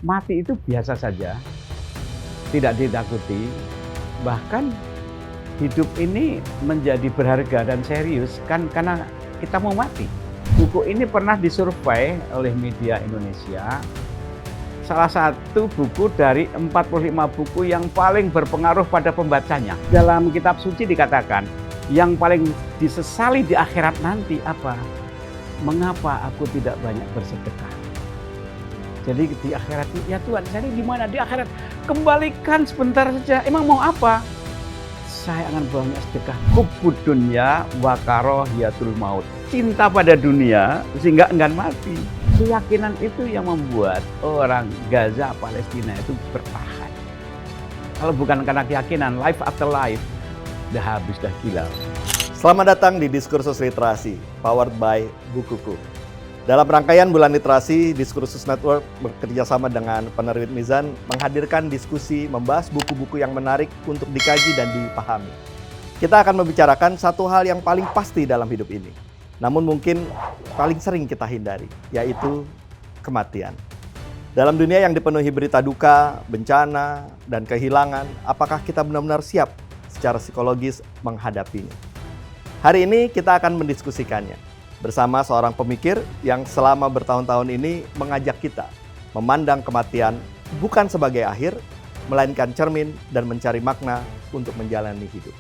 mati itu biasa saja, tidak ditakuti, bahkan hidup ini menjadi berharga dan serius kan karena kita mau mati. Buku ini pernah disurvei oleh media Indonesia, salah satu buku dari 45 buku yang paling berpengaruh pada pembacanya. Dalam kitab suci dikatakan, yang paling disesali di akhirat nanti apa? Mengapa aku tidak banyak bersedekah? Jadi di akhirat, ya Tuhan, saya ini di mana di akhirat? Kembalikan sebentar saja. Emang mau apa? Saya akan banyak sedekah. Hubbud dunya wa karahiyatul maut. Cinta pada dunia sehingga enggan mati. Keyakinan itu yang membuat orang Gaza, Palestina itu bertahan. Kalau bukan karena keyakinan, life after life, dah habis, dah gila. Selamat datang di Diskursus Literasi, powered by Bukuku. Dalam rangkaian Bulan Literasi, Diskursus Network bekerjasama dengan Penerbit Mizan menghadirkan diskusi membahas buku-buku yang menarik untuk dikaji dan dipahami. Kita akan membicarakan satu hal yang paling pasti dalam hidup ini, namun mungkin paling sering kita hindari, yaitu kematian. Dalam dunia yang dipenuhi berita duka, bencana, dan kehilangan, apakah kita benar-benar siap secara psikologis menghadapinya? Hari ini kita akan mendiskusikannya bersama seorang pemikir yang selama bertahun-tahun ini mengajak kita memandang kematian bukan sebagai akhir, melainkan cermin dan mencari makna untuk menjalani hidup.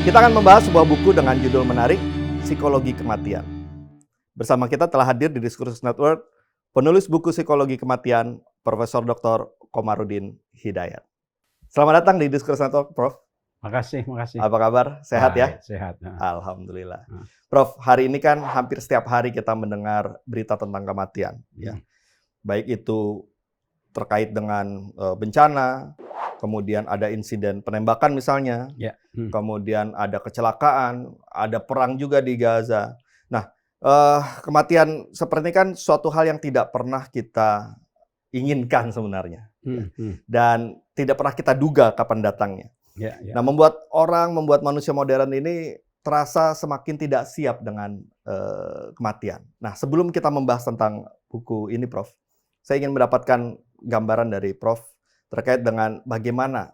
Kita akan membahas sebuah buku dengan judul menarik, Psikologi Kematian. Bersama kita telah hadir di Diskursus Network, penulis buku Psikologi Kematian, Profesor Dr. Komarudin Hidayat. Selamat datang di Diskursus Network, Prof. Makasih. Apa kabar? Sehat ya? Sehat. Alhamdulillah. Prof, hari ini kan hampir setiap hari kita mendengar berita tentang kematian. Ya. Baik itu terkait dengan bencana, kemudian ada insiden penembakan misalnya, kemudian ada kecelakaan, ada perang juga di Gaza. Nah, kematian seperti kan suatu hal yang tidak pernah kita inginkan sebenarnya. Dan tidak pernah kita duga kapan datangnya. Nah, membuat manusia modern ini terasa semakin tidak siap dengan kematian. Nah, sebelum kita membahas tentang buku ini, Prof, saya ingin mendapatkan gambaran dari Prof terkait dengan bagaimana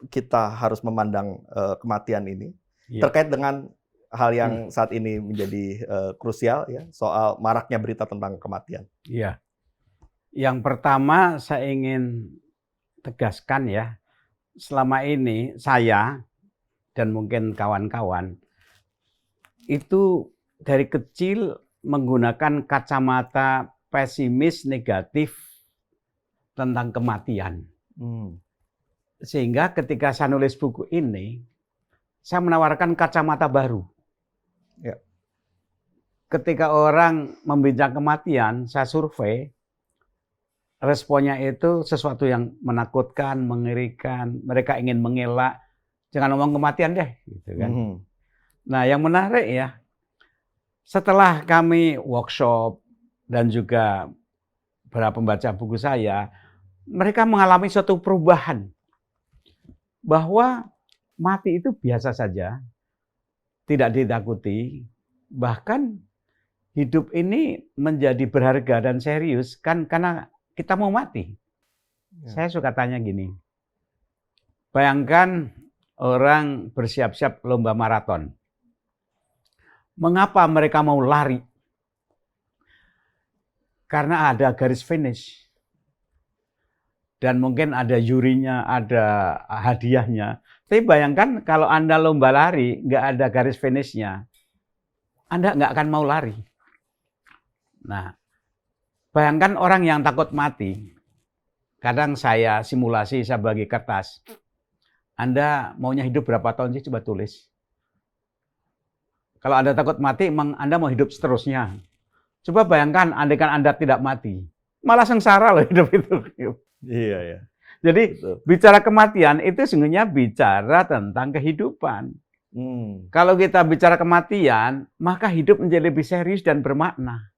kita harus memandang kematian ini, terkait dengan hal yang saat ini menjadi krusial, ya, soal maraknya berita tentang kematian. Iya. Yang pertama saya ingin tegaskan ya, selama ini saya dan mungkin kawan-kawan itu dari kecil menggunakan kacamata pesimis negatif tentang kematian. Sehingga ketika saya nulis buku ini, saya menawarkan kacamata baru. Ya. Ketika orang membincang kematian, saya survei, responnya itu sesuatu yang menakutkan, mengerikan, mereka ingin mengelak, jangan ngomong kematian deh, gitu kan. Nah, yang menarik ya, setelah kami workshop dan juga para pembaca buku saya, mereka mengalami suatu perubahan bahwa mati itu biasa saja, tidak ditakuti, bahkan hidup ini menjadi berharga dan serius kan karena kita mau mati. Saya suka tanya gini, bayangkan orang bersiap-siap lomba maraton. Mengapa mereka mau lari? Karena ada garis finish. Dan mungkin ada jurinya, ada hadiahnya. Tapi bayangkan kalau Anda lomba lari, nggak ada garis finishnya, Anda nggak akan mau lari. Nah, bayangkan orang yang takut mati. Kadang saya simulasi, saya bagi kertas. Anda maunya hidup berapa tahun sih? Coba tulis. Kalau Anda takut mati, emang Anda mau hidup seterusnya. Coba bayangkan, andaikan Anda tidak mati. Malah sengsara loh hidup itu. Iya, ya. Jadi bicara kematian itu sesungguhnya bicara tentang kehidupan. Kalau kita bicara kematian, maka hidup menjadi lebih serius dan bermakna.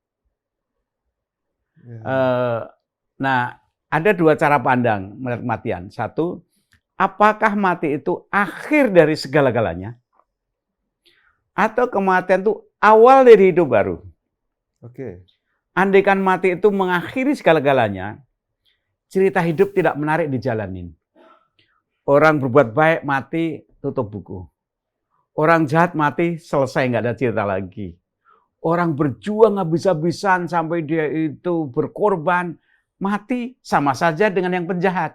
Nah, ada dua cara pandang melihat kematian. Satu, apakah mati itu akhir dari segala-galanya? atau kematian itu awal dari hidup baru. Oke. Andaikan mati itu mengakhiri segala-galanya, cerita hidup tidak menarik dijalanin. Orang berbuat baik mati, tutup buku. Orang jahat mati, selesai, nggak ada cerita lagi. Orang berjuang habis-habisan sampai dia itu berkorban, mati sama saja dengan yang penjahat.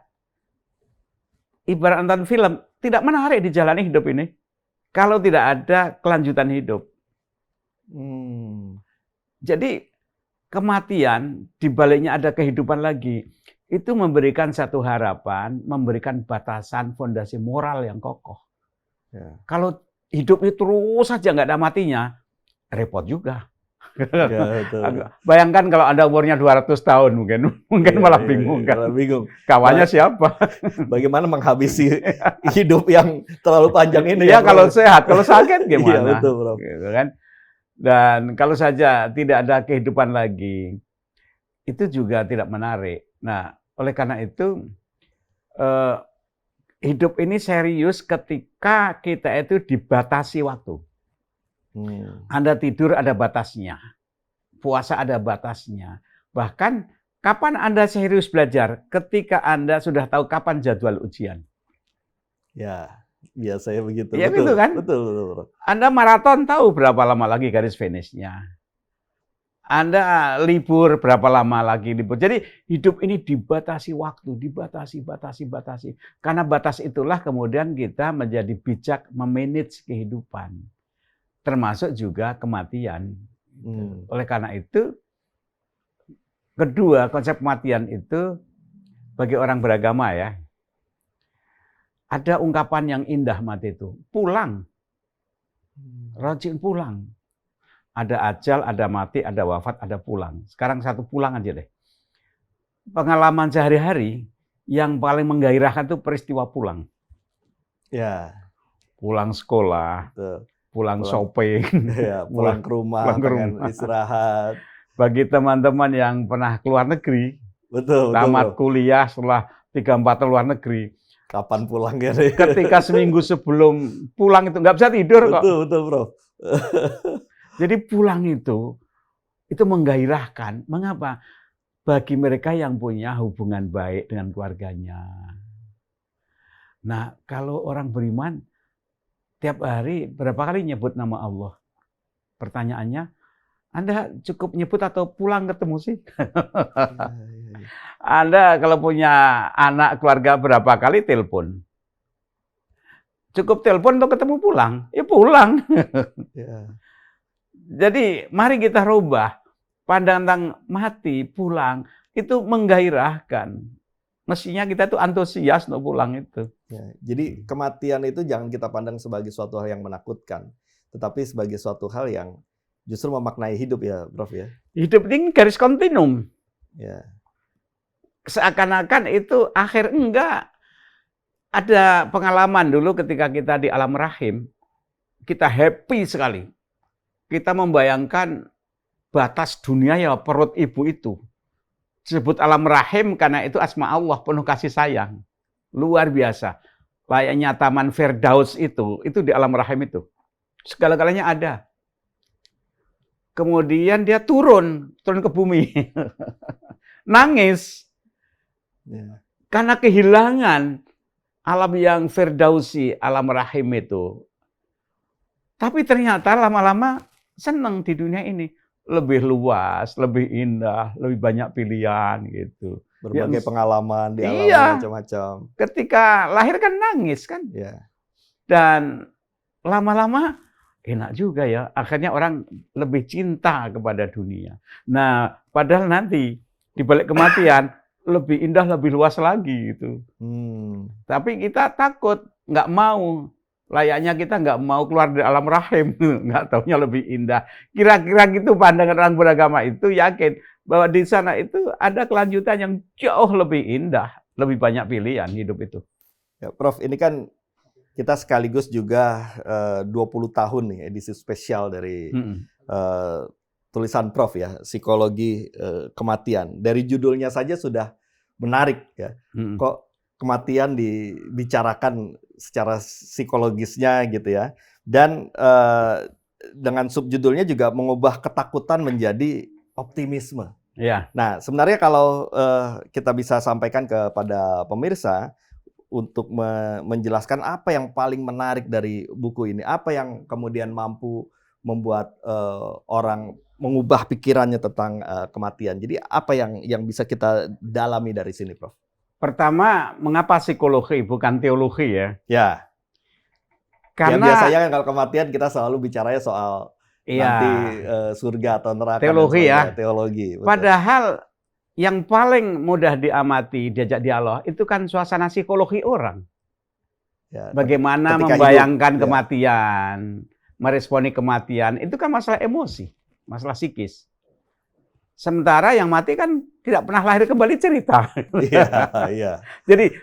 Ibarat nonton film, tidak menarik dijalani hidup ini kalau tidak ada kelanjutan hidup. Jadi kematian di baliknya ada kehidupan lagi. Itu memberikan satu harapan, memberikan batasan fondasi moral yang kokoh. Ya. Kalau hidup itu terus saja nggak ada matinya, repot juga. Ya, betul. Bayangkan kalau Anda umurnya 200 tahun mungkin malah bingung kan. Malah bingung. Kawannya siapa? Bagaimana menghabisi hidup yang terlalu panjang ini? Ya kalau sehat, kalau sakit gimana? Iya, betul, Bro. Gitu kan? Dan kalau saja tidak ada kehidupan lagi, itu juga tidak menarik. Nah, oleh karena itu hidup ini serius ketika kita itu dibatasi waktu. Anda tidur ada batasnya, puasa ada batasnya. Bahkan kapan Anda serius belajar? Ketika Anda sudah tahu kapan jadwal ujian. Ya, biasanya begitu. Ya betul, gitu kan? Betul. Anda maraton tahu berapa lama lagi garis finishnya. Anda libur berapa lama lagi libur. Jadi hidup ini dibatasi waktu, dibatasi. Karena batas itulah kemudian kita menjadi bijak memanage kehidupan. Termasuk juga kematian. Oleh karena itu, kedua konsep kematian itu bagi orang beragama ya, ada ungkapan yang indah mati itu, pulang, rajin pulang. Ada ajal, ada mati, ada wafat, ada pulang. Sekarang satu pulang aja deh. Pengalaman sehari-hari yang paling menggairahkan itu peristiwa pulang. Ya. Pulang sekolah. Betul. Pulang shopping, ya, pulang ke rumah, pengen istirahat. Bagi teman-teman yang pernah keluar negeri, tamat kuliah setelah 3-4 luar negeri, kapan pulangnya? Ketika seminggu sebelum pulang itu nggak bisa tidur kok. Betul, Bro. Jadi pulang itu menggairahkan. Mengapa? Bagi mereka yang punya hubungan baik dengan keluarganya. Nah, kalau orang beriman, tiap hari berapa kali nyebut nama Allah? Pertanyaannya, Anda cukup nyebut atau pulang ketemu sih? Anda kalau punya anak keluarga berapa kali telepon? Cukup telepon atau ketemu pulang? Ya pulang. Jadi mari kita rubah pandangan tentang mati, pulang, itu menggairahkan. Mestinya kita tuh antusias untuk pulang itu. Ya, jadi kematian itu jangan kita pandang sebagai suatu hal yang menakutkan, tetapi sebagai suatu hal yang justru memaknai hidup ya, Prof ya. Hidup ini garis kontinum. Ya. Seakan-akan itu akhir, enggak. Ada pengalaman dulu ketika kita di alam rahim, kita happy sekali. Kita membayangkan batas dunia ya perut ibu itu. Disebut alam rahim karena itu asma Allah, penuh kasih sayang. Luar biasa. Layaknya Taman Firdaus itu di alam rahim itu. Segala-galanya ada. Kemudian dia turun ke bumi. Nangis. Karena kehilangan alam yang Firdausi, alam rahim itu. Tapi ternyata lama-lama senang di dunia ini. Lebih luas, lebih indah, lebih banyak pilihan gitu. Berbagai pengalaman di alam macam-macam. Ketika lahir kan nangis kan. Iya. Dan lama-lama enak juga ya. Akhirnya orang lebih cinta kepada dunia. Nah, padahal nanti di balik kematian lebih indah, lebih luas lagi gitu. Tapi kita takut, nggak mau. Layaknya kita nggak mau keluar dari alam rahim, nggak taunya lebih indah. Kira-kira gitu pandangan orang beragama itu yakin bahwa di sana itu ada kelanjutan yang jauh lebih indah, lebih banyak pilihan hidup itu. Ya, Prof, ini kan kita sekaligus juga 20 tahun nih edisi spesial dari tulisan Prof ya, Psikologi Kematian. Dari judulnya saja sudah menarik ya. Kok kematian dibicarakan secara psikologisnya gitu ya. Dan dengan subjudulnya juga mengubah ketakutan menjadi optimisme. Ya. Nah, sebenarnya kalau kita bisa sampaikan kepada pemirsa untuk menjelaskan apa yang paling menarik dari buku ini, apa yang kemudian mampu membuat orang mengubah pikirannya tentang kematian. Jadi apa yang bisa kita dalami dari sini, Prof? Pertama, mengapa psikologi bukan teologi ya? Ya. Karena ya biasanya kan kalau kematian kita selalu bicaranya soal nanti surga atau neraka. Teologi ya. Teologi. Betul. Padahal yang paling mudah diamati, diajak dialog, itu kan suasana psikologi orang. Ya, bagaimana membayangkan kematian, meresponi kematian, itu kan masalah emosi, masalah psikis. Sementara yang mati kan tidak pernah lahir kembali cerita. Iya. Jadi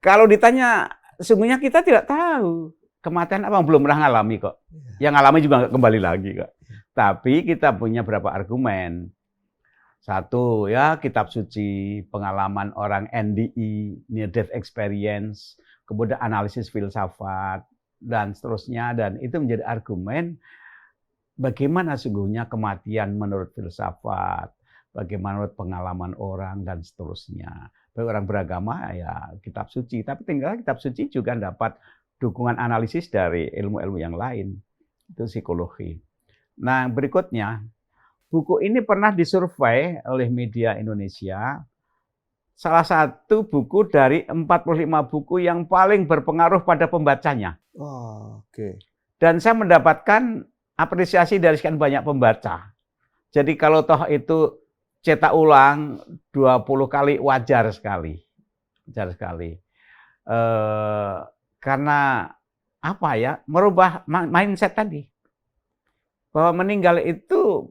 kalau ditanya, sungguhnya kita tidak tahu kematian apa, belum pernah ngalami kok. Yang ngalami juga nggak kembali lagi kok. Tapi kita punya beberapa argumen. Satu ya, kitab suci, pengalaman orang NDE, near death experience, kemudian analisis filsafat dan seterusnya, dan itu menjadi argumen bagaimana sesungguhnya kematian menurut filsafat, bagaimana menurut pengalaman orang dan seterusnya. Bagi orang beragama ya kitab suci, tapi tinggal kitab suci juga dapat dukungan analisis dari ilmu-ilmu yang lain. Itu psikologi. Nah, berikutnya, buku ini pernah disurvei oleh media Indonesia. Salah satu buku dari 45 buku yang paling berpengaruh pada pembacanya. Oh, oke. Dan saya mendapatkan apresiasi dari sekian banyak pembaca. Jadi kalau toh itu cetak ulang 20 kali wajar sekali. Wajar sekali. Karena apa ya, merubah mindset tadi. Bahwa meninggal itu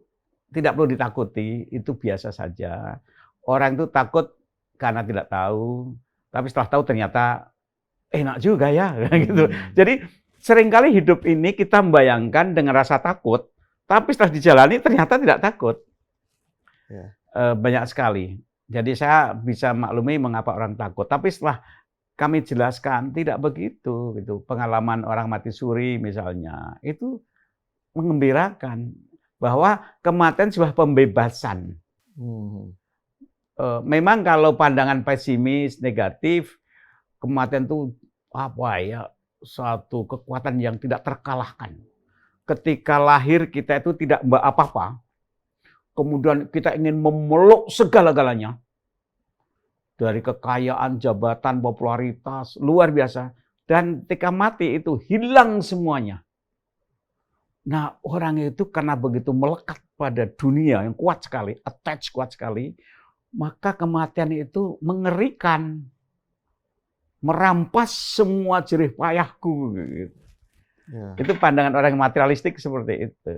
tidak perlu ditakuti, itu biasa saja. Orang itu takut karena tidak tahu, tapi setelah tahu ternyata enak juga ya, gitu. Jadi seringkali hidup ini kita membayangkan dengan rasa takut, tapi setelah dijalani ternyata tidak takut. Ya. Banyak sekali. Jadi saya bisa maklumi mengapa orang takut. Tapi setelah kami jelaskan tidak begitu, gitu. Pengalaman orang mati suri misalnya itu mengembirakan bahwa kematian sebuah pembebasan. Memang kalau pandangan pesimis, negatif, kematian itu apa ya, suatu kekuatan yang tidak terkalahkan. Ketika lahir kita itu tidak apa-apa, kemudian kita ingin memeluk segala-galanya. Dari kekayaan, jabatan, popularitas, luar biasa. Dan ketika mati itu hilang semuanya. Nah, orang itu karena begitu melekat pada dunia yang kuat sekali, attach kuat sekali, maka kematian itu mengerikan. Merampas semua jerih payahku. Gitu. Ya. Itu pandangan orang materialistik seperti itu.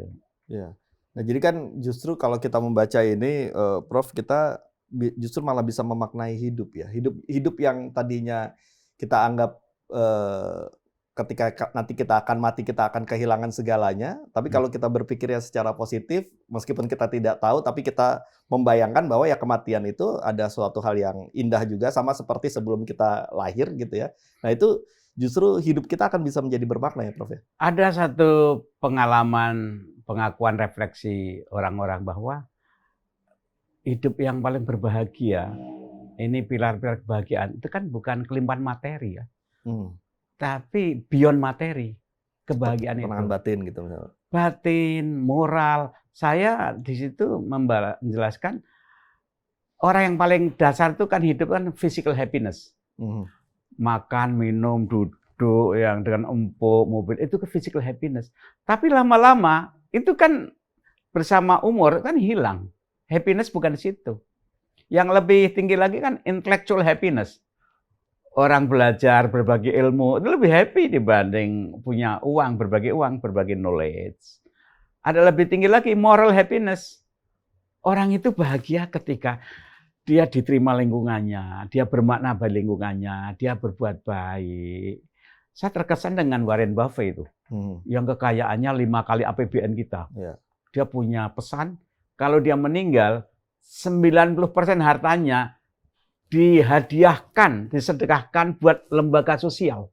Ya. Nah, jadi kan justru kalau kita membaca ini, Prof, kita justru malah bisa memaknai hidup ya. Hidup yang tadinya kita anggap ketika nanti kita akan mati, kita akan kehilangan segalanya. Tapi kalau kita berpikirnya secara positif, meskipun kita tidak tahu, tapi kita membayangkan bahwa ya kematian itu ada suatu hal yang indah juga, sama seperti sebelum kita lahir gitu ya. Nah itu justru hidup kita akan bisa menjadi bermakna ya, Prof ya? Ada satu pengalaman, pengakuan refleksi orang-orang bahwa hidup yang paling berbahagia, ini pilar-pilar kebahagiaan, itu kan bukan kelimpahan materi ya. Tapi beyond materi, kebahagiaan itu. Penangan batin gitu misalnya. Batin, moral. Saya di situ menjelaskan orang yang paling dasar itu kan hidup kan physical happiness. Makan, minum, duduk yang dengan empuk, mobil, itu ke physical happiness. Tapi lama-lama itu kan bersama umur kan hilang. Happiness bukan di situ. Yang lebih tinggi lagi kan intellectual happiness. Orang belajar, berbagi ilmu, itu lebih happy dibanding punya uang, berbagi knowledge. Ada lebih tinggi lagi moral happiness. Orang itu bahagia ketika dia diterima lingkungannya, dia bermakna bagi lingkungannya, dia berbuat baik. Saya terkesan dengan Warren Buffett itu, yang kekayaannya 5 kali APBN kita. Dia punya pesan, kalau dia meninggal, 90% hartanya dihadiahkan, disedekahkan buat lembaga sosial.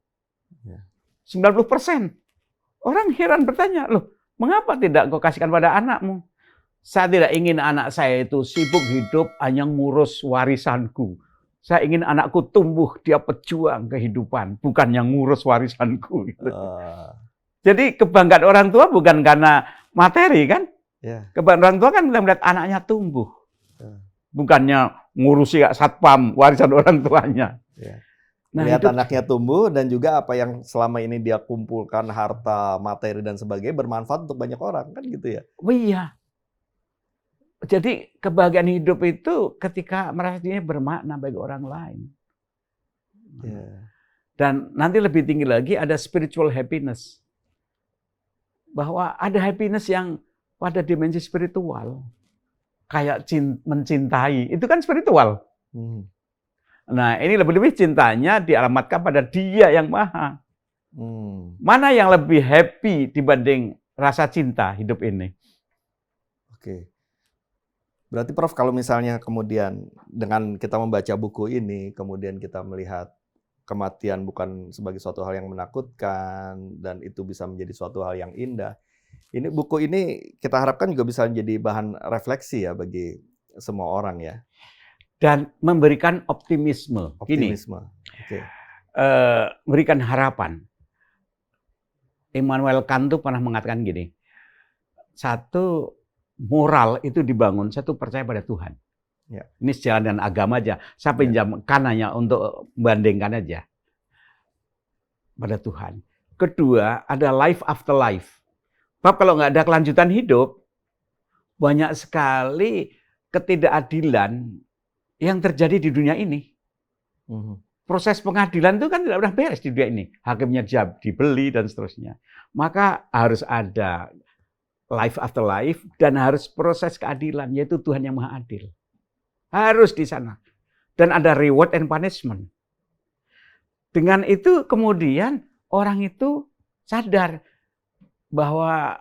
90%. Orang heran bertanya, loh Mengapa tidak kau kasihkan pada anakmu? Saya tidak ingin anak saya itu sibuk hidup hanya ngurus warisanku. Saya ingin anakku tumbuh, dia pejuang kehidupan, bukan yang ngurus warisanku. Gitu. Jadi kebanggaan orang tua bukan karena materi kan? Kebanggaan orang tua kan melihat anaknya tumbuh. Bukannya ngurusi satpam warisan orang tuanya. Nah, lihat anaknya tumbuh dan juga apa yang selama ini dia kumpulkan, harta, materi dan sebagainya bermanfaat untuk banyak orang kan gitu ya? Oh iya. Jadi kebahagiaan hidup itu ketika merasa dirinya bermakna bagi orang lain. Dan nanti lebih tinggi lagi ada spiritual happiness. Bahwa ada happiness yang pada dimensi spiritual. Kayak mencintai, itu kan spiritual. Nah ini lebih-lebih cintanya dialamatkan pada Dia yang Maha. Mana yang lebih happy dibanding rasa cinta hidup ini? Oke. Berarti Prof, kalau misalnya kemudian dengan kita membaca buku ini, kemudian kita melihat kematian bukan sebagai suatu hal yang menakutkan, dan itu bisa menjadi suatu hal yang indah. Buku ini kita harapkan juga bisa menjadi bahan refleksi ya bagi semua orang ya. Dan memberikan optimisme. Optimisme. Gini, memberikan harapan. Immanuel Kant tuh pernah mengatakan gini, satu, moral itu dibangun, satu percaya pada Tuhan. Ini sejalan dengan agama aja. Saya pinjam kanannya untuk membandingkan aja. Pada Tuhan. Kedua, ada life after life. Sebab kalau nggak ada kelanjutan hidup, banyak sekali ketidakadilan yang terjadi di dunia ini. Proses pengadilan itu kan tidak pernah beres di dunia ini. Hakimnya dibeli dan seterusnya. Maka harus ada life after life, dan harus proses keadilan, yaitu Tuhan yang Maha Adil. Harus di sana. Dan ada reward and punishment. Dengan itu kemudian orang itu sadar bahwa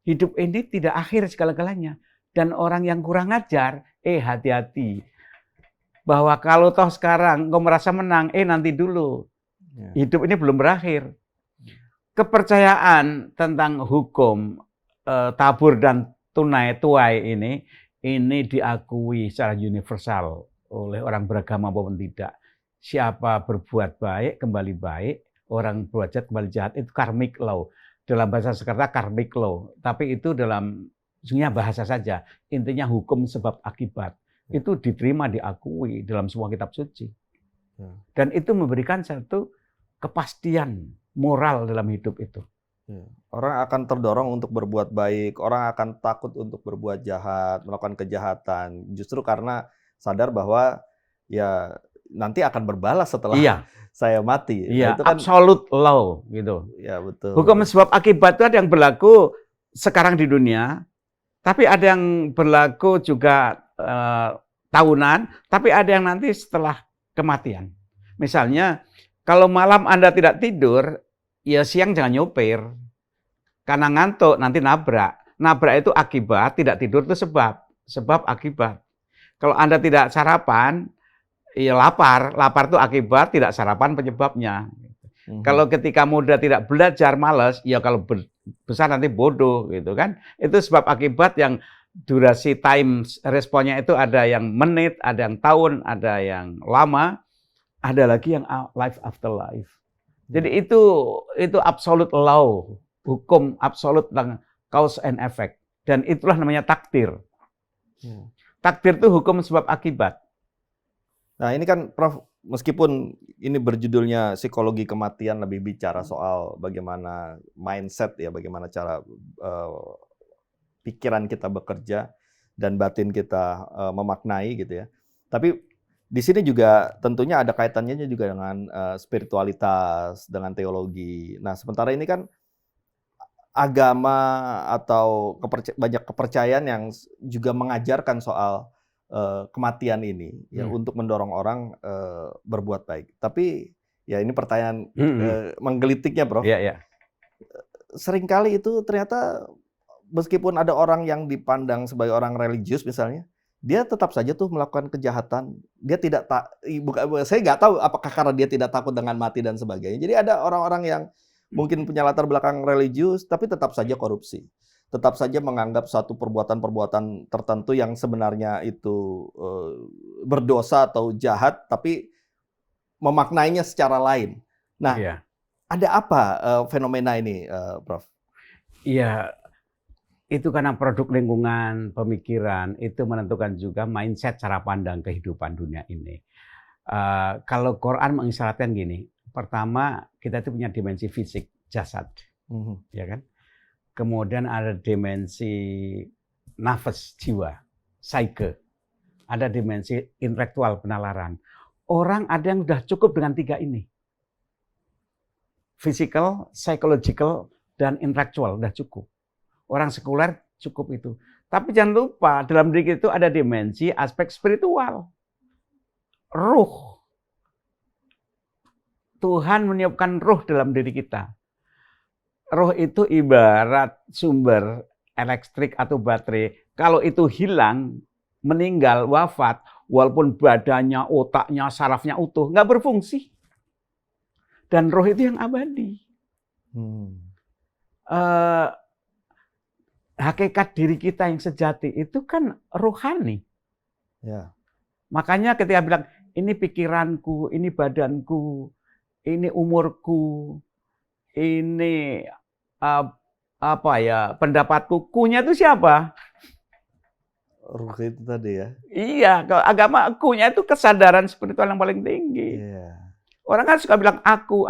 hidup ini tidak akhir segala-galanya. Dan orang yang kurang ajar, hati-hati. Bahwa kalau toh sekarang kau merasa menang, nanti dulu. Hidup ini belum berakhir. Kepercayaan tentang hukum tabur dan tuai ini diakui secara universal oleh orang beragama maupun tidak. Siapa berbuat baik kembali baik, orang berbuat jahat kembali jahat, itu karmic law. Dalam bahasa Sanskerta karmic law, tapi itu dalam sebenarnya bahasa saja. Intinya hukum sebab akibat. Itu diterima, diakui dalam semua kitab suci. Dan itu memberikan satu kepastian moral dalam hidup itu. Orang akan terdorong untuk berbuat baik, orang akan takut untuk berbuat jahat, melakukan kejahatan, justru karena sadar bahwa ya nanti akan berbalas setelah saya mati. Iya, itu kan absolute law gitu. Ya, betul. Hukum sebab akibat itu ada yang berlaku sekarang di dunia, tapi ada yang berlaku juga tahunan, tapi ada yang nanti setelah kematian. Misalnya, kalau malam Anda tidak tidur, ya siang jangan nyopir. Karena ngantuk, nanti nabrak. Nabrak itu akibat, tidak tidur itu sebab. Sebab akibat. Kalau Anda tidak sarapan, ya lapar. Lapar itu akibat, tidak sarapan penyebabnya. Kalau ketika muda tidak belajar, malas, ya kalau besar nanti bodoh, gitu kan. Itu sebab akibat yang durasi time responnya itu ada yang menit, ada yang tahun, ada yang lama, ada lagi yang life after life. Jadi itu absolute law, hukum absolut tentang cause and effect, dan itulah namanya takdir. Takdir itu hukum sebab akibat. Nah ini kan Prof, meskipun ini berjudulnya psikologi kematian, lebih bicara soal bagaimana mindset ya, bagaimana cara pikiran kita bekerja dan batin kita memaknai gitu ya. Tapi di sini juga tentunya ada kaitannya juga dengan spiritualitas, dengan teologi. Nah, sementara ini kan agama atau banyak kepercayaan yang juga mengajarkan soal kematian ini ya untuk mendorong orang berbuat baik. Tapi ya ini pertanyaan menggelitiknya, Prof. Seringkali itu ternyata meskipun ada orang yang dipandang sebagai orang religius misalnya, dia tetap saja tuh melakukan kejahatan. Dia tidak saya nggak tahu apakah karena dia tidak takut dengan mati dan sebagainya. Jadi ada orang-orang yang mungkin punya latar belakang religius, tapi tetap saja korupsi. Tetap saja menganggap suatu perbuatan-perbuatan tertentu yang sebenarnya itu berdosa atau jahat, tapi memaknainya secara lain. Nah, Iya. ada apa fenomena ini, Prof? Iya, itu karena produk lingkungan, pemikiran, itu menentukan juga mindset cara pandang kehidupan dunia ini. Kalau Quran mengisyaratkan gini, pertama kita itu punya dimensi fisik, jasad, ya kan? Kemudian ada dimensi nafas, jiwa, psyche. Ada dimensi intelektual, penalaran. Orang ada yang sudah cukup dengan 3 ini. Physical, psychological, dan intelektual sudah cukup. Orang sekuler cukup itu. Tapi jangan lupa, dalam diri itu ada dimensi aspek spiritual. Ruh. Tuhan meniupkan ruh dalam diri kita. Ruh itu ibarat sumber elektrik atau baterai. Kalau itu hilang, meninggal, wafat, walaupun badannya, otaknya, sarafnya utuh, nggak berfungsi. Dan roh itu yang abadi. Hakikat diri kita yang sejati itu kan rohani. Ya. Makanya ketika bilang, ini pikiranku, ini badanku, ini umurku, ini pendapatku, kunya itu siapa? Ruh itu tadi ya. Iya, kalau agama kunya itu kesadaran spiritual yang paling tinggi. Yeah. Orang kan suka bilang aku,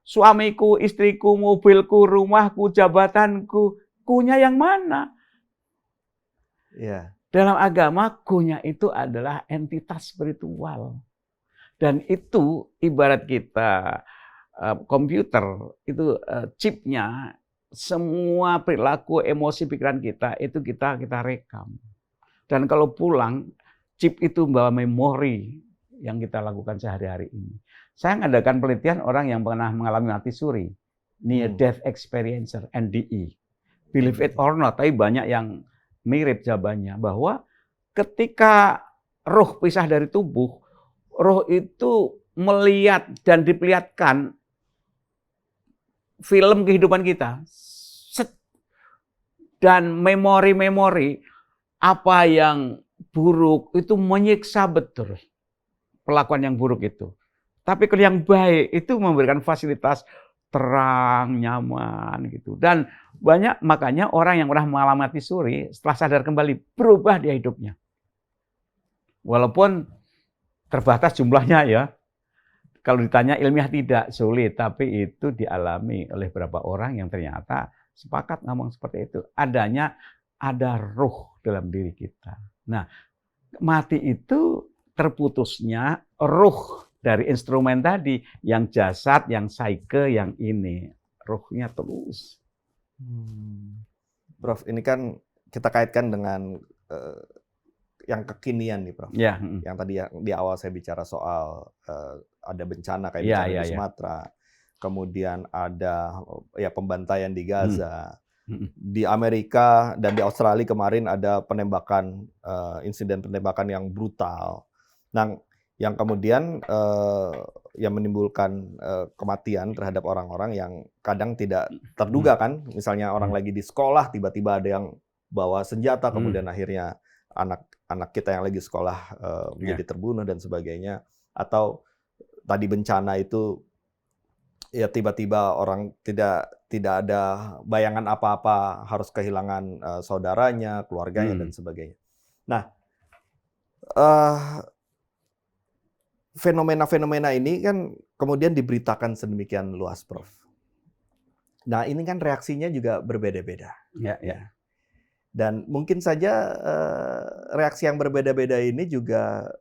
suamiku, istriku, mobilku, rumahku, jabatanku. Kunya yang mana? Yeah. Dalam agama, kunya itu adalah entitas spiritual. Dan itu ibarat kita komputer, itu chipnya, semua perilaku, emosi, pikiran kita, itu kita rekam. Dan kalau pulang, chip itu membawa memori yang kita lakukan sehari-hari ini. Saya mengadakan penelitian orang yang pernah mengalami mati suri, near death experiencer, NDE. Believe it or not, tapi banyak yang mirip jawabannya, bahwa ketika roh pisah dari tubuh, roh itu melihat dan diperlihatkan film kehidupan kita. Dan memori-memori apa yang buruk itu menyiksa betul perlakuan yang buruk itu. Tapi kalau yang baik itu memberikan fasilitas terang, nyaman gitu. Dan banyak makanya orang yang pernah mengalami mati suri setelah sadar kembali berubah dia hidupnya. Walaupun terbatas jumlahnya ya. Kalau ditanya ilmiah tidak sulit, tapi itu dialami oleh beberapa orang yang ternyata sepakat ngomong seperti itu. Ada ruh dalam diri kita. Nah, mati itu terputusnya ruh dari instrumen tadi, yang jasad, yang psyche, yang ini. Ruhnya terus. Prof, ini kan kita kaitkan dengan yang kekinian nih, Prof. Ya. Yang tadi di awal saya bicara soal ada bencana kayak bencana di Sumatera. Kemudian ada pembantaian di Gaza. Di Amerika dan di Australia kemarin ada penembakan, insiden penembakan yang brutal. Nah, yang kemudian yang menimbulkan kematian terhadap orang-orang yang kadang tidak terduga kan. Misalnya orang lagi di sekolah, tiba-tiba ada yang bawa senjata, kemudian akhirnya anak kita yang lagi sekolah menjadi terbunuh dan sebagainya. Atau tadi bencana itu ya tiba-tiba orang tidak ada bayangan apa-apa, harus kehilangan saudaranya, keluarganya dan sebagainya. Nah, fenomena-fenomena ini kan kemudian diberitakan sedemikian luas, Prof. Nah, ini kan reaksinya juga berbeda-beda. Ya. Dan mungkin saja reaksi yang berbeda-beda ini juga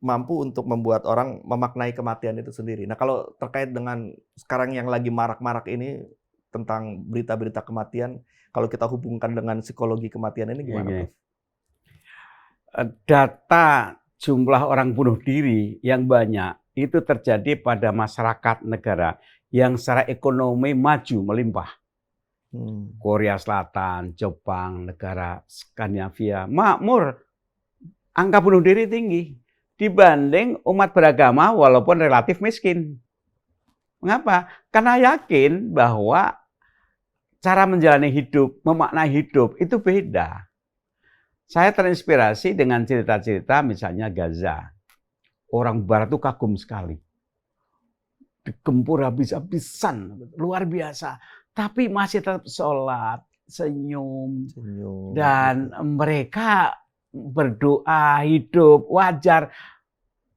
mampu untuk membuat orang memaknai kematian itu sendiri. Nah, kalau terkait dengan sekarang yang lagi marak-marak ini tentang berita-berita kematian, kalau kita hubungkan dengan psikologi kematian ini gimana, Prof? Data jumlah orang bunuh diri yang banyak itu terjadi pada masyarakat negara yang secara ekonomi maju melimpah. Korea Selatan, Jepang, negara Skandinavia makmur, angka bunuh diri tinggi dibanding umat beragama walaupun relatif miskin. Mengapa? Karena yakin bahwa cara menjalani hidup, memaknai hidup itu beda. Saya terinspirasi dengan cerita-cerita misalnya Gaza. Orang Barat itu kagum sekali. Digempur habis-habisan, luar biasa. Tapi masih tetap sholat, senyum. Dan mereka berdoa, hidup, wajar.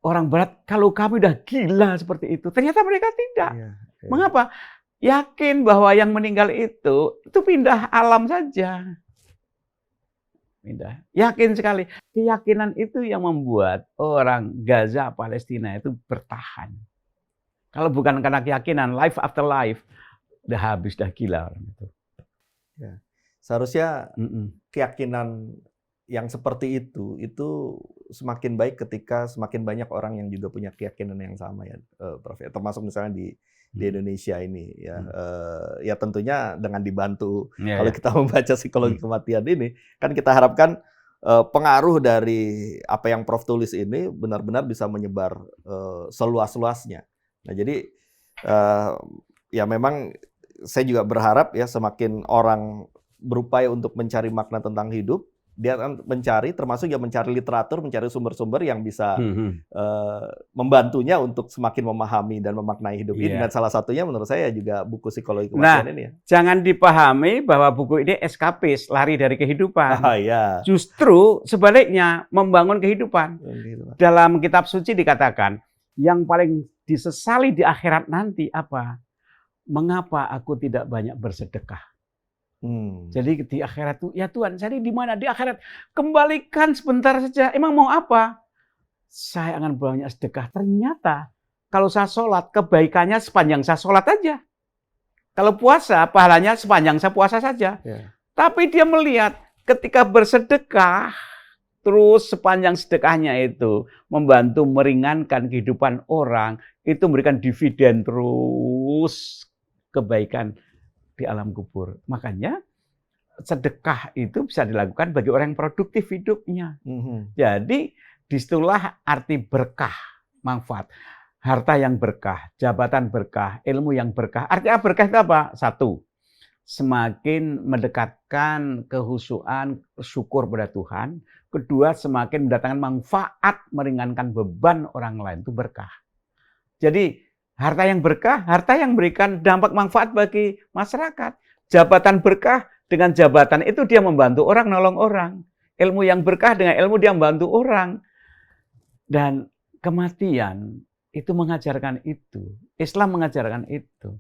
Orang Barat, kalau kami udah gila seperti itu, ternyata mereka tidak. Mengapa? Yakin bahwa yang meninggal itu pindah alam saja. Pindah. Yakin sekali. Keyakinan itu yang membuat orang Gaza, Palestina itu bertahan. Kalau bukan karena keyakinan, life after life, udah habis, udah gila orang itu. Ya. Seharusnya keyakinan yang seperti itu semakin baik ketika semakin banyak orang yang juga punya keyakinan yang sama ya, Prof. Termasuk misalnya di Indonesia ini ya, ya tentunya dengan dibantu kalau kita membaca psikologi kematian ini, kan kita harapkan pengaruh dari apa yang Prof tulis ini benar-benar bisa menyebar seluas-luasnya. Nah jadi ya memang saya juga berharap ya semakin orang berupaya untuk mencari makna tentang hidup, dia akan mencari, termasuk ya mencari literatur, mencari sumber-sumber yang bisa membantunya untuk semakin memahami dan memaknai hidup ini. Dan salah satunya menurut saya juga buku psikologi kematian ini ya. Jangan dipahami bahwa buku ini eskapis, lari dari kehidupan. Justru sebaliknya, membangun kehidupan. Dalam kitab suci dikatakan, yang paling disesali di akhirat nanti apa? Mengapa aku tidak banyak bersedekah? Jadi di akhirat itu, ya Tuhan, jadi di mana di akhirat? Kembalikan sebentar saja. Emang mau apa? Saya akan banyak sedekah. Ternyata kalau saya sholat, kebaikannya sepanjang saya sholat aja. Kalau puasa, pahalanya sepanjang saya puasa saja. Tapi dia melihat ketika bersedekah, terus sepanjang sedekahnya itu membantu meringankan kehidupan orang, itu memberikan dividen terus kebaikan di alam kubur. Makanya sedekah itu bisa dilakukan bagi orang yang produktif hidupnya. Jadi disitulah arti berkah, manfaat. Harta yang berkah, jabatan berkah, ilmu yang berkah. Artinya berkah itu apa? Satu, semakin mendekatkan kehusuan, syukur pada Tuhan. Kedua, semakin mendatangkan manfaat, meringankan beban orang lain. Itu berkah. Jadi harta yang berkah, harta yang memberikan dampak manfaat bagi masyarakat. Jabatan berkah, dengan jabatan itu dia membantu orang, nolong orang. Ilmu yang berkah, dengan ilmu dia membantu orang. Dan kematian itu mengajarkan itu. Islam mengajarkan itu.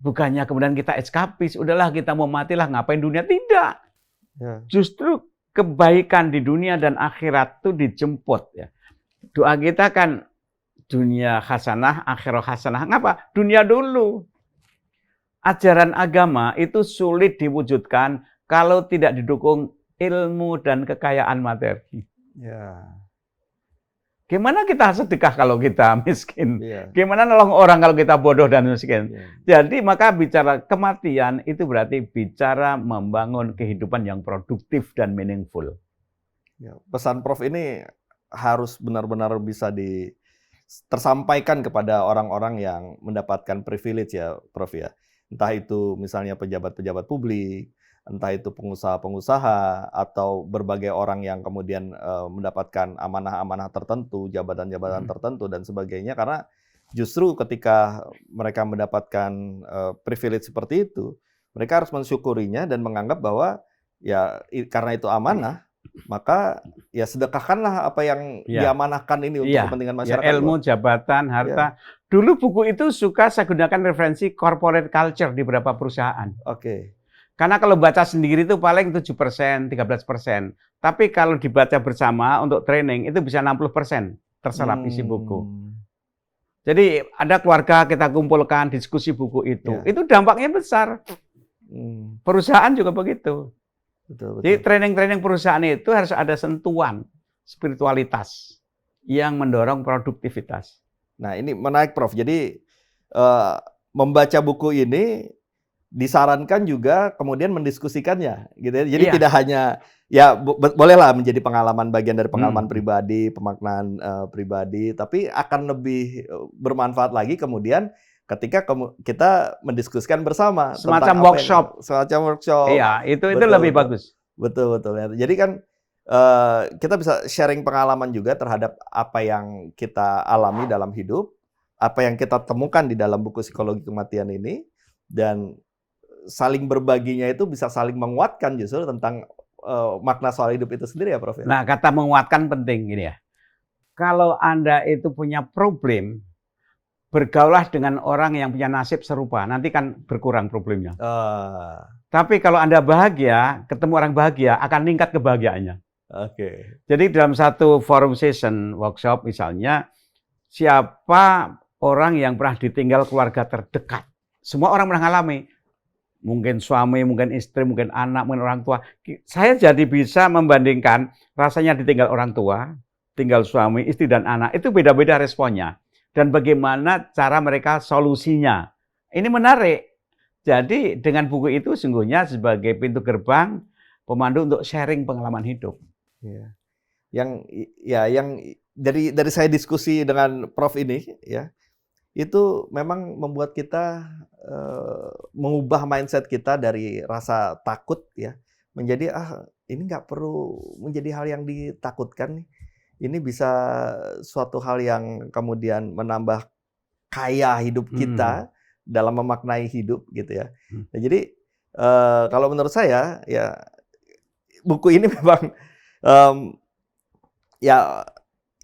Bukannya kemudian kita eskapis, udahlah kita mau matilah, ngapain dunia. Tidak. Justru kebaikan di dunia dan akhirat itu dijemput. Ya. Doa kita kan, dunia hasanah, akhirat hasanah. Ngapa? Dunia dulu. Ajaran agama itu sulit diwujudkan kalau tidak didukung ilmu dan kekayaan materi. Gimana kita sedekah kalau kita miskin? Gimana nolong orang kalau kita bodoh dan miskin? Jadi maka bicara kematian itu berarti bicara membangun kehidupan yang produktif dan meaningful. Pesan Prof ini harus benar-benar bisa tersampaikan kepada orang-orang yang mendapatkan privilege ya, Prof ya. Entah itu misalnya pejabat-pejabat publik, entah itu pengusaha-pengusaha, atau berbagai orang yang kemudian mendapatkan amanah-amanah tertentu, jabatan-jabatan tertentu, dan sebagainya. Karena justru ketika mereka mendapatkan privilege seperti itu, mereka harus mensyukurinya dan menganggap bahwa ya karena itu amanah, maka ya sedekahkanlah apa yang diamanahkan ini untuk kepentingan masyarakat. Ilmu, jabatan, harta. Dulu buku itu suka saya gunakan referensi corporate culture di beberapa perusahaan. Karena kalau baca sendiri itu paling 7%, 13%. Tapi kalau dibaca bersama untuk training itu bisa 60% terserap isi buku. Jadi ada keluarga kita kumpulkan diskusi buku itu. Itu dampaknya besar. Perusahaan juga begitu. Jadi training-training perusahaan itu harus ada sentuhan spiritualitas yang mendorong produktivitas. Nah ini menarik Prof. Jadi membaca buku ini disarankan juga kemudian mendiskusikannya, gitu ya. Jadi tidak hanya ya bolehlah menjadi pengalaman bagian dari pengalaman pribadi, pemaknaan pribadi, tapi akan lebih bermanfaat lagi kemudian ketika kita mendiskusikan bersama Semacam tentang workshop. semacam workshop. Iya, itu Betul, lebih betul. bagus. Betul. Ya. Jadi kan kita bisa sharing pengalaman juga terhadap apa yang kita alami dalam hidup, apa yang kita temukan di dalam buku Psikologi Kematian ini, dan saling berbaginya itu bisa saling menguatkan justru tentang makna soal hidup itu sendiri ya, Prof. Nah, kata menguatkan penting gini ya. Kalau Anda itu punya problem, bergaulah dengan orang yang punya nasib serupa, nanti kan berkurang problemnya. Tapi kalau Anda bahagia, ketemu orang bahagia, akan meningkat kebahagiaannya. Oke. Jadi dalam satu forum session workshop misalnya, siapa orang yang pernah ditinggal keluarga terdekat? Semua orang pernah mengalami. Mungkin suami, mungkin istri, mungkin anak, mungkin orang tua. Saya jadi bisa membandingkan rasanya ditinggal orang tua, tinggal suami, istri, dan anak. Itu beda-beda responnya. Dan bagaimana cara mereka solusinya. Ini menarik. Jadi dengan buku itu sungguhnya sebagai pintu gerbang pemandu untuk sharing pengalaman hidup. Yang dari saya diskusi dengan Prof ini ya, itu memang membuat kita mengubah mindset kita dari rasa takut ya menjadi ini nggak perlu menjadi hal yang ditakutkan nih. Ini bisa suatu hal yang kemudian menambah kaya hidup kita dalam memaknai hidup gitu ya. Nah, jadi kalau menurut saya ya buku ini memang ya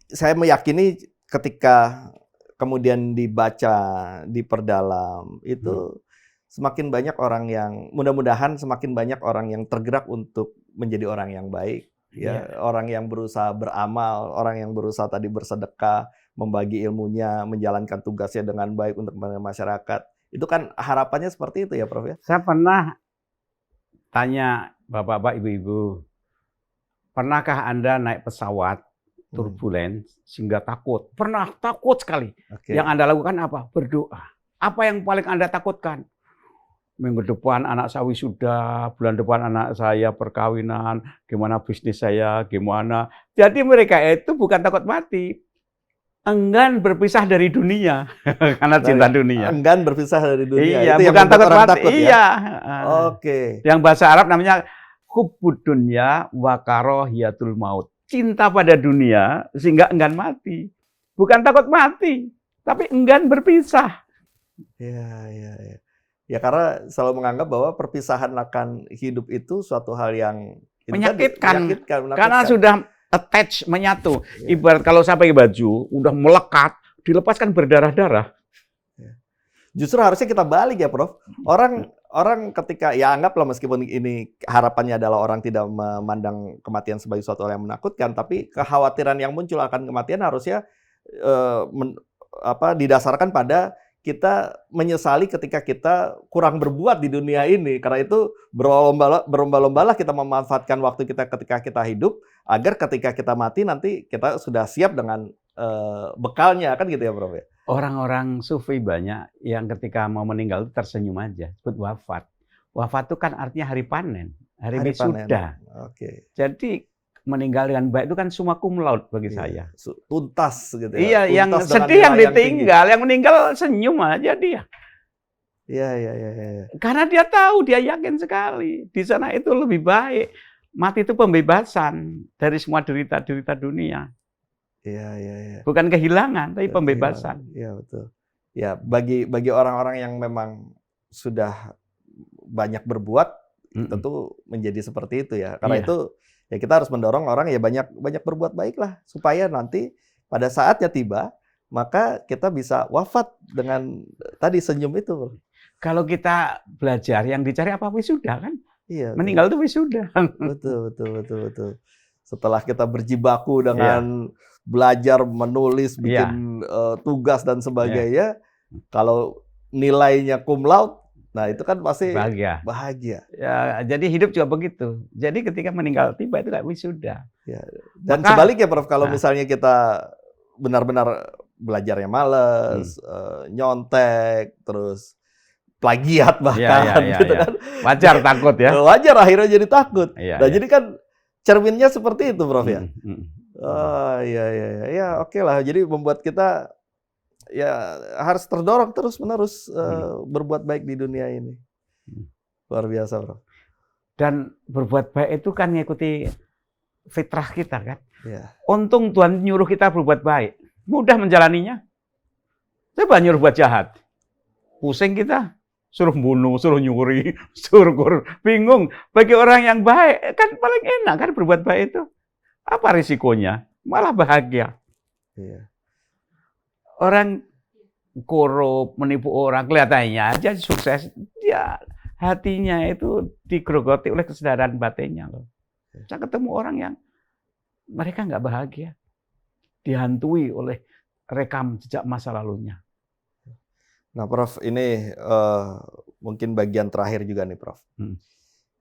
saya meyakini ketika kemudian dibaca, diperdalam, itu semakin banyak orang yang, mudah-mudahan semakin banyak orang yang tergerak untuk menjadi orang yang baik. Ya, orang yang berusaha beramal, orang yang berusaha tadi bersedekah, membagi ilmunya, menjalankan tugasnya dengan baik untuk masyarakat. Itu kan harapannya seperti itu ya, Prof ya. Saya pernah tanya Bapak-bapak, Ibu-ibu, pernahkah Anda naik pesawat turbulen sehingga takut? Pernah, takut sekali. Yang Anda lakukan apa? Berdoa. Apa yang paling Anda takutkan? Minggu depan anak saya wisuda, bulan depan anak saya perkawinan, gimana bisnis saya, gimana. Jadi mereka itu bukan takut mati, enggan berpisah dari dunia karena cinta dunia. Enggan berpisah dari dunia. Iya, itu bukan takut mati. Takut, iya. Oke. Yang bahasa Arab namanya hubbud dunya wa karahiyatul maut. Cinta pada dunia sehingga enggan mati. Bukan takut mati, tapi enggan berpisah. Iya. Ya karena selalu menganggap bahwa perpisahan akan hidup itu suatu hal yang menyakitkan. Karena sudah attach, menyatu. Ibarat kalau saya pakai baju, udah melekat, dilepaskan berdarah-darah. Justru harusnya kita balik ya, Prof. Orang ketika, ya anggaplah meskipun ini harapannya adalah orang tidak memandang kematian sebagai suatu hal yang menakutkan, tapi kekhawatiran yang muncul akan kematian harusnya didasarkan pada kita menyesali ketika kita kurang berbuat di dunia ini. Karena itu berlomba-lombalah kita memanfaatkan waktu kita ketika kita hidup, agar ketika kita mati nanti kita sudah siap dengan bekalnya, kan gitu ya, Prof ya. Orang-orang sufi banyak yang ketika mau meninggal itu tersenyum aja, sebut wafat. Wafat itu kan artinya hari panen, hari wisuda. Oke. Jadi meninggal dengan baik itu kan summa cum laude bagi saya. Tuntas gitu ya. Iya, yang sedih yang ditinggal, yang meninggal senyum aja dia. Iya. Karena dia tahu, dia yakin sekali di sana itu lebih baik. Mati itu pembebasan dari semua derita-derita dunia. Iya. Bukan kehilangan, tapi pembebasan. Iya, betul. Ya, bagi orang-orang yang memang sudah banyak berbuat, tentu menjadi seperti itu ya. Karena itu ya kita harus mendorong orang ya banyak berbuat baiklah, supaya nanti pada saatnya tiba, maka kita bisa wafat dengan tadi senyum itu. Kalau kita belajar, yang dicari apa? Wisuda kan? Iya. Meninggal itu wisuda. Betul. Setelah kita berjibaku dengan belajar, menulis, bikin tugas dan sebagainya, kalau nilainya cum laude, nah itu kan pasti bahagia. Ya, jadi hidup juga begitu. Jadi ketika meninggal tiba itu kayak wisuda. Ya. Dan sebaliknya, Prof, kalau misalnya kita benar-benar belajarnya males, nyontek, terus plagiat bahkan, gitu kan. Wajar takut ya. Wajar akhirnya jadi takut. Nah, jadi kan cerminnya seperti itu, Prof ya. Iya, oke lah. Jadi membuat kita ya harus terdorong terus-menerus berbuat baik di dunia ini. Luar biasa, Bro. Dan berbuat baik itu kan ngikuti fitrah kita kan. Ya. Untung Tuhan nyuruh kita berbuat baik. Mudah menjalaninya. Coba nyuruh buat jahat. Pusing kita. Suruh bunuh, suruh nyuri, suruh bingung. Bagi orang yang baik, kan paling enak kan berbuat baik itu. Apa risikonya? Malah bahagia. Iya. Orang korup, menipu orang, kelihatannya aja sukses. Ya, hatinya itu digerogoti oleh kesadaran batinnya loh. Saya ketemu orang yang mereka nggak bahagia. Dihantui oleh rekam jejak masa lalunya. Nah, Prof, ini mungkin bagian terakhir juga nih, Prof.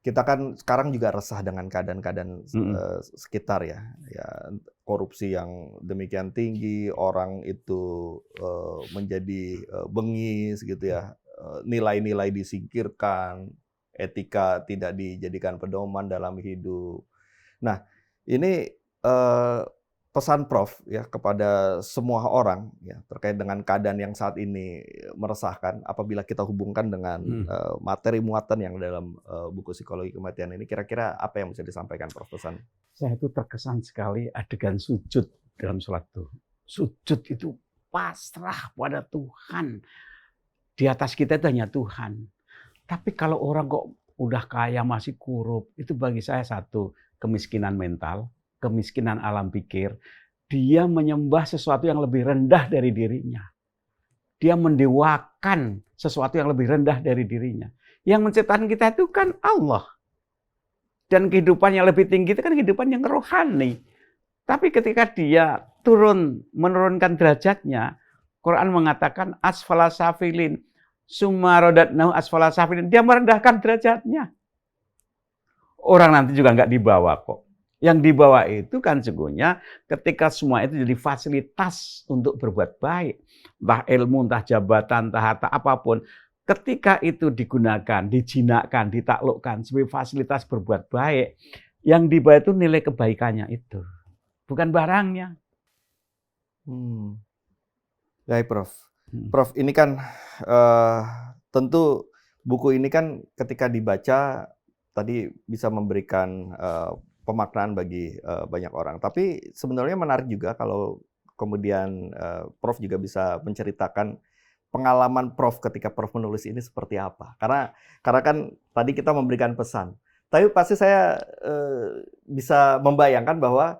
Kita kan sekarang juga resah dengan keadaan-keadaan sekitar ya. Korupsi yang demikian tinggi, orang itu menjadi bengis gitu ya. Nilai-nilai disingkirkan, etika tidak dijadikan pedoman dalam hidup. Nah, ini pesan Prof ya kepada semua orang ya terkait dengan keadaan yang saat ini meresahkan, apabila kita hubungkan dengan materi muatan yang dalam buku Psikologi Kematian ini, kira-kira apa yang bisa disampaikan, Prof, pesan? Saya itu terkesan sekali adegan sujud dalam sholat itu. Sujud itu pasrah pada Tuhan. Di atas kita itu hanya Tuhan. Tapi kalau orang kok udah kaya masih korup, itu bagi saya satu, kemiskinan mental, kemiskinan alam pikir. Dia menyembah sesuatu yang lebih rendah dari dirinya. Dia mendewakan sesuatu yang lebih rendah dari dirinya. Yang menciptakan kita itu kan Allah. Dan kehidupan yang lebih tinggi itu kan kehidupan yang rohani. Tapi ketika dia menurunkan derajatnya, Quran mengatakan asfala safilin, summa radatnahu asfala safilin. Dia merendahkan derajatnya. Orang nanti juga nggak dibawa kok. Yang dibawa itu kan sesungguhnya ketika semua itu jadi fasilitas untuk berbuat baik. Entah ilmu, entah jabatan, entah harta, apapun. Ketika itu digunakan, dijinakkan, ditaklukkan sebagai fasilitas berbuat baik, yang dibawa itu nilai kebaikannya itu. Bukan barangnya. Baik, Prof. Prof, ini kan tentu buku ini kan ketika dibaca tadi bisa memberikan pemaknaan bagi banyak orang. Tapi sebenarnya menarik juga kalau kemudian Prof juga bisa menceritakan pengalaman Prof ketika Prof menulis ini seperti apa. Karena kan tadi kita memberikan pesan. Tapi pasti saya bisa membayangkan bahwa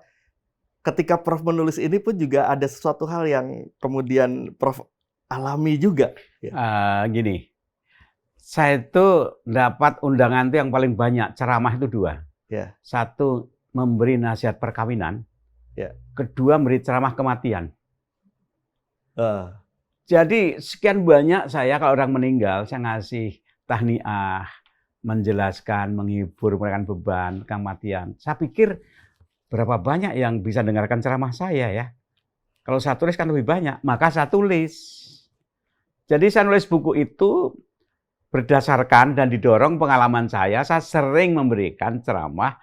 ketika Prof menulis ini pun juga ada sesuatu hal yang kemudian Prof alami juga. Gini, saya itu dapat undangan itu yang paling banyak, ceramah itu 2. Ya. Satu, memberi nasihat perkawinan. Ya. Kedua, memberi ceramah kematian. Jadi sekian banyak saya kalau orang meninggal, saya ngasih tahniah, menjelaskan, menghibur, memberikan beban, kematian. Saya pikir berapa banyak yang bisa dengarkan ceramah saya ya. Kalau saya tulis kan lebih banyak, maka saya tulis. Jadi saya nulis buku itu berdasarkan dan didorong pengalaman saya sering memberikan ceramah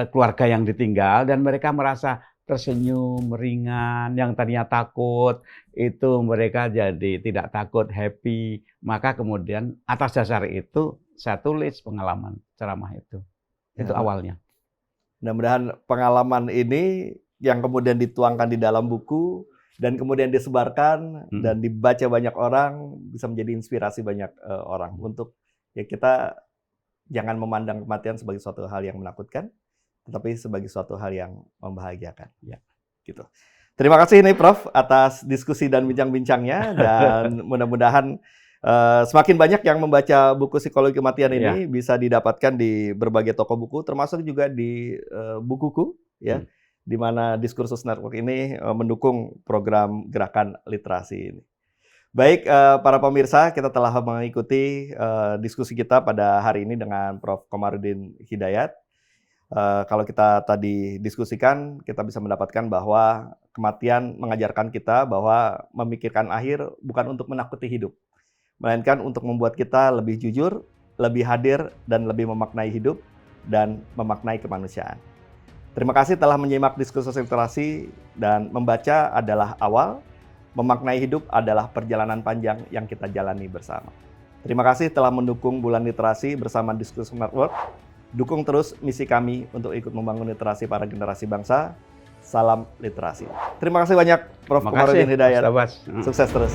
keluarga yang ditinggal dan mereka merasa tersenyum, ringan, yang tadinya takut itu mereka jadi tidak takut, happy. Maka kemudian atas dasar itu saya tulis pengalaman ceramah itu. Itu awalnya. Mudah-mudahan pengalaman ini yang kemudian dituangkan di dalam buku dan kemudian disebarkan dan dibaca banyak orang bisa menjadi inspirasi banyak orang untuk ya kita jangan memandang kematian sebagai suatu hal yang menakutkan, tetapi sebagai suatu hal yang membahagiakan. Ya, gitu. Terima kasih nih Prof atas diskusi dan bincang-bincangnya dan mudah-mudahan semakin banyak yang membaca buku Psikologi Kematian ini bisa didapatkan di berbagai toko buku, termasuk juga di Bukuku ya. Di mana Diskursus Network ini mendukung program gerakan literasi ini. Baik, para pemirsa, kita telah mengikuti diskusi kita pada hari ini dengan Prof. Komarudin Hidayat. Kalau kita tadi diskusikan, kita bisa mendapatkan bahwa kematian mengajarkan kita bahwa memikirkan akhir bukan untuk menakuti hidup, melainkan untuk membuat kita lebih jujur, lebih hadir, dan lebih memaknai hidup dan memaknai kemanusiaan. Terima kasih telah menyimak Diskursus Literasi dan membaca adalah awal, Memaknai hidup adalah perjalanan panjang yang kita jalani bersama. Terima kasih telah mendukung Bulan Literasi bersama Diskusi Network. Dukung terus misi kami untuk ikut membangun literasi para generasi bangsa. Salam literasi. Terima kasih banyak Prof. Komarudin Hidayat. Mas Abbas. Sukses terus.